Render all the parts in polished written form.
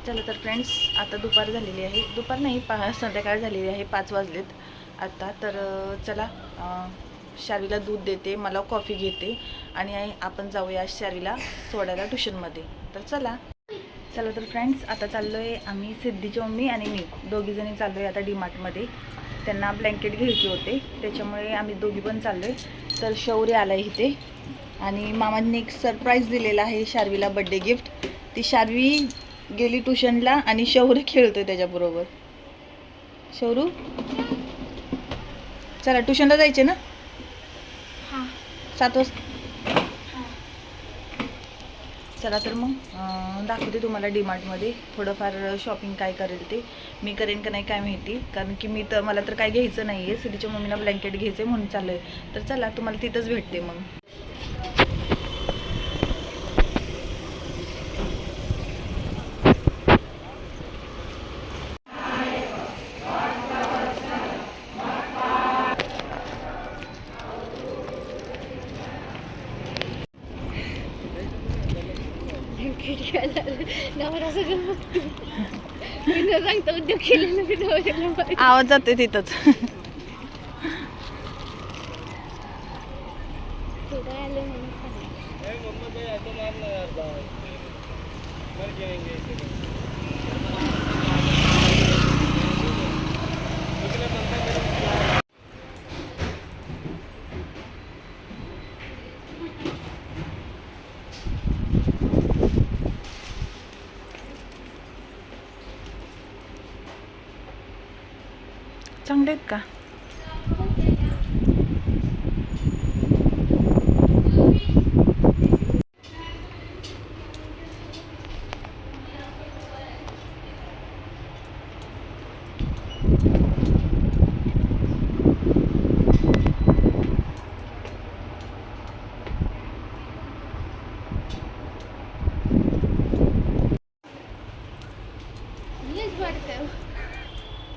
चला तर फ्रेंड्स, आता दुपार झालेली आहे. दुपार नाही, संध्याकाळ झालेली आहे, 5 वाजलेत आता. तर चला, शार्वीला दूध देते, मला कॉफी घेते आणि आपण जाऊया शार्वीला सोडायला ट्युशनमध्ये. तर चला तर फ्रेंड्स, आता चाललो आहे आम्ही, सिद्धीची मम्मी आणि मी दोघीजणी चाललो आहे आता डीमार्टमध्ये. त्यांना ब्लँकेट घ्यायचे होते, त्याच्यामुळे आम्ही दोघी पण चाललो आहे. तर शौर्य आला आहे इथे आणि मामांनी एक सरप्राईज दिलेला आहे शार्वीला, बड्डे गिफ्ट. ती शार्वी गेली ट्युशनला आणि शौर्य खेळतोय त्याच्याबरोबर. शौरू, चला ट्युशनला जायचे ना? 7 वाजता. चला तर मग दाखवते तुम्हाला डीमार्टमध्ये थोडंफार शॉपिंग काय करेल ते. मी करेन का नाही काय माहिती, कारण की मला तर काय घ्यायचं नाही आहे. सिद्धीच्या मम्मीला ब्लँकेट घ्यायचं आहे म्हणून चाललं आहे. तर चला, तुम्हाला तिथंच भेटते मग. आवाज जातोय तिथंच. चांगले आहेत का?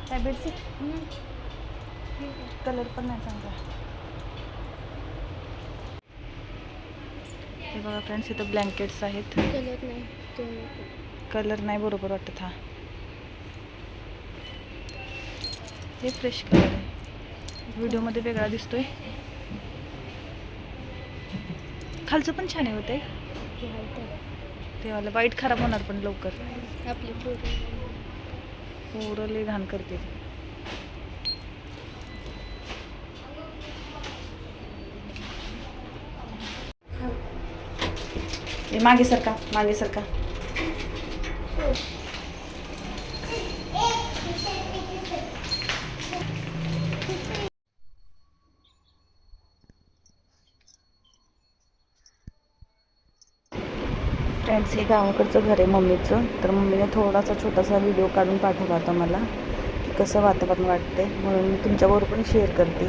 काय बेडशीट? कलर पण नाही चांगला. हे बघा फ्रेंड्स, इथं ब्लँकेट्स आहेत. कलर नाही बरोबर वाटत. हा, हे फ्रेश कलर आहे, व्हिडिओमध्ये वेगळा दिसतोय. खालचं पण छान आहे होते ते वाला. वाईट खराब होणार पण लवकर. आपली पोरं लय घाण करते. मागे सरका, मागे सरका. फ्रेंड्स, हे गावाकडचं घर आहे मम्मीचं. तर मम्मीने थोडासा छोटासा व्हिडिओ काढून पाठवला होता मला, की कसं वातावरण वाटते, म्हणून मी तुमच्याबरोबर पण शेअर करते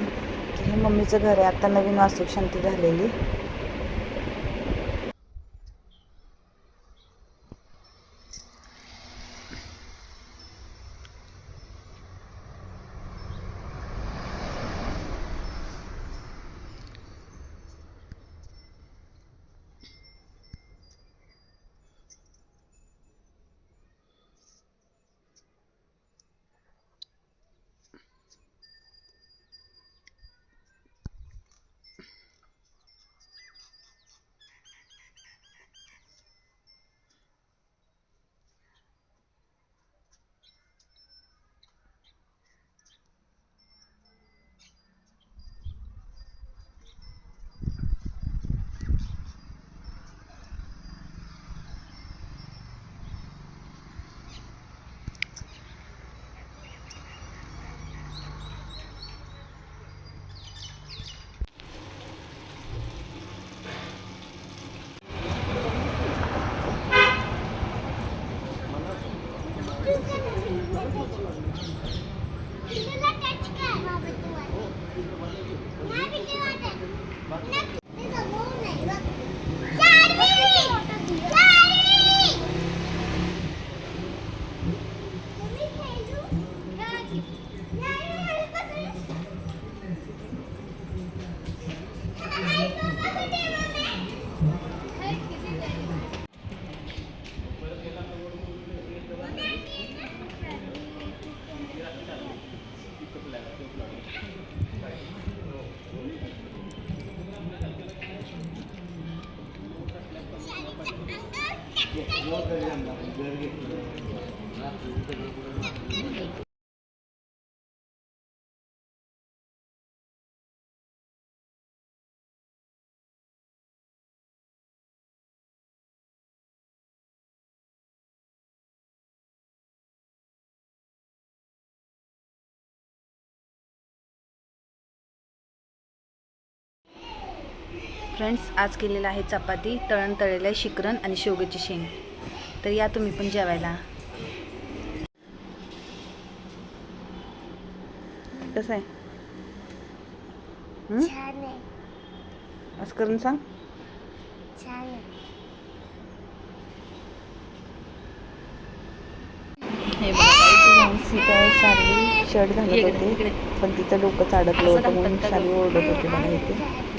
की हे मम्मीचं घर आहे, आता नवीन वास्तुशांती झालेली. फ्रेंड्स, आज केलेलं आहे चपाती, तळण तळलेलं आहे, शिकरण आणि शेवग्याची शेंग. तर या तुम्ही पण जेवायला. कसं आहे? छान आहे. असं करून सांग. छान आहे. हे बघा, काय शार्वी शर्ट घालत होते, पण तिचं डोकं अडकलं होतं म्हणून शार्वी ओरडत होते मला इथे.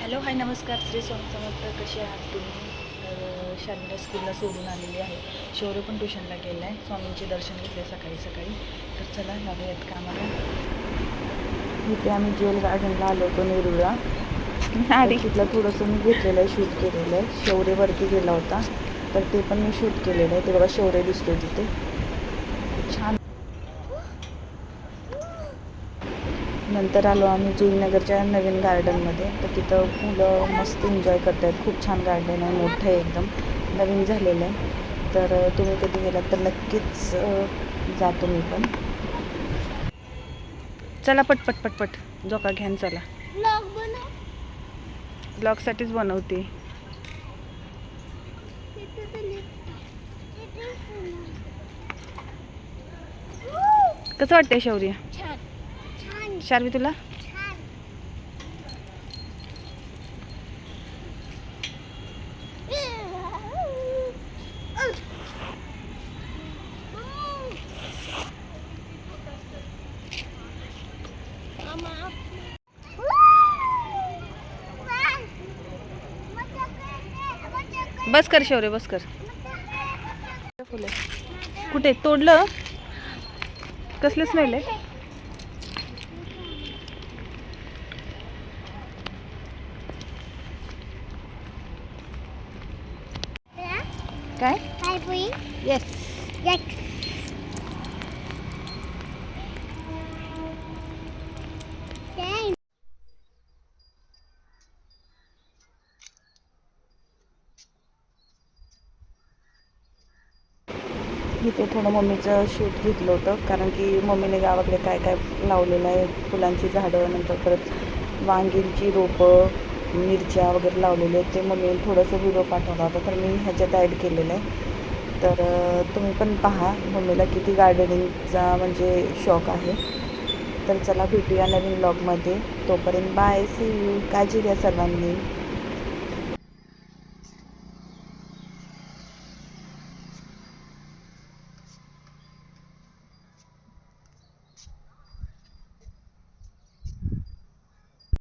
हॅलो, हाय, नमस्कार, श्री स्वामी समर्थ. कसे आहात तुम्ही? तर शाळेला स्कूलला सोडून आलेली आहे. शौर्य पण ट्युशनला गेला आहे. स्वामींचे दर्शन घेतले सकाळी सकाळी. तर चला लागूयात कामाला. इथे आम्ही ज्वेल गार्डनला आलो होतो नेरूळला. आणि तिथलं थोडंसं मी घेतलेलं आहे, शूट केलेलं आहे. शौर्यवरती गेला होता तर ते पण मी शूट केलेलं आहे. ते बघा, शौर्य दिसतोय तिथे, छान. नंतर आलो आम्ही जुईनगरच्या नवीन गार्डनमध्ये. तर तिथं मुलं मस्त एन्जॉय करत आहेत. खूप छान गार्डन आहे, मोठं आहे, एकदम नवीन झालेलं आहे. तर तुम्ही कधी गेलात तर नक्कीच जातो मी पण. चला पटपट पटपट जोका घ्यान. चला, ब्लॉगसाठीच बनवते. कसं वाटतंय शौर्य? शार्वी तुला? बस कर शौर्य, बस कर. फुले कुठे तोडलं? कसले स्मेल आहे? काय? येस. इथे थोडं मम्मीचं शूट घेतलं होतं, कारण की मम्मीने गावाकडे काय काय लावलेलं आहे, फुलांची झाडं, नंतर परत वांगींची रोपं, मिरच्या वगैरे लावलेले आहेत. ते मम्मीने थोडंसं व्हिडिओ पाठवला होता, तर मी ह्याच्यात ॲड केलेलं आहे. तर तुम्ही पण पहा, मम्मीला किती गार्डनिंगचा म्हणजे शौक आहे. तर चला भेटूया नवीन ब्लॉगमध्ये. तोपर्यंत बाय, सी यू. काळजी घ्या सर्वांनी.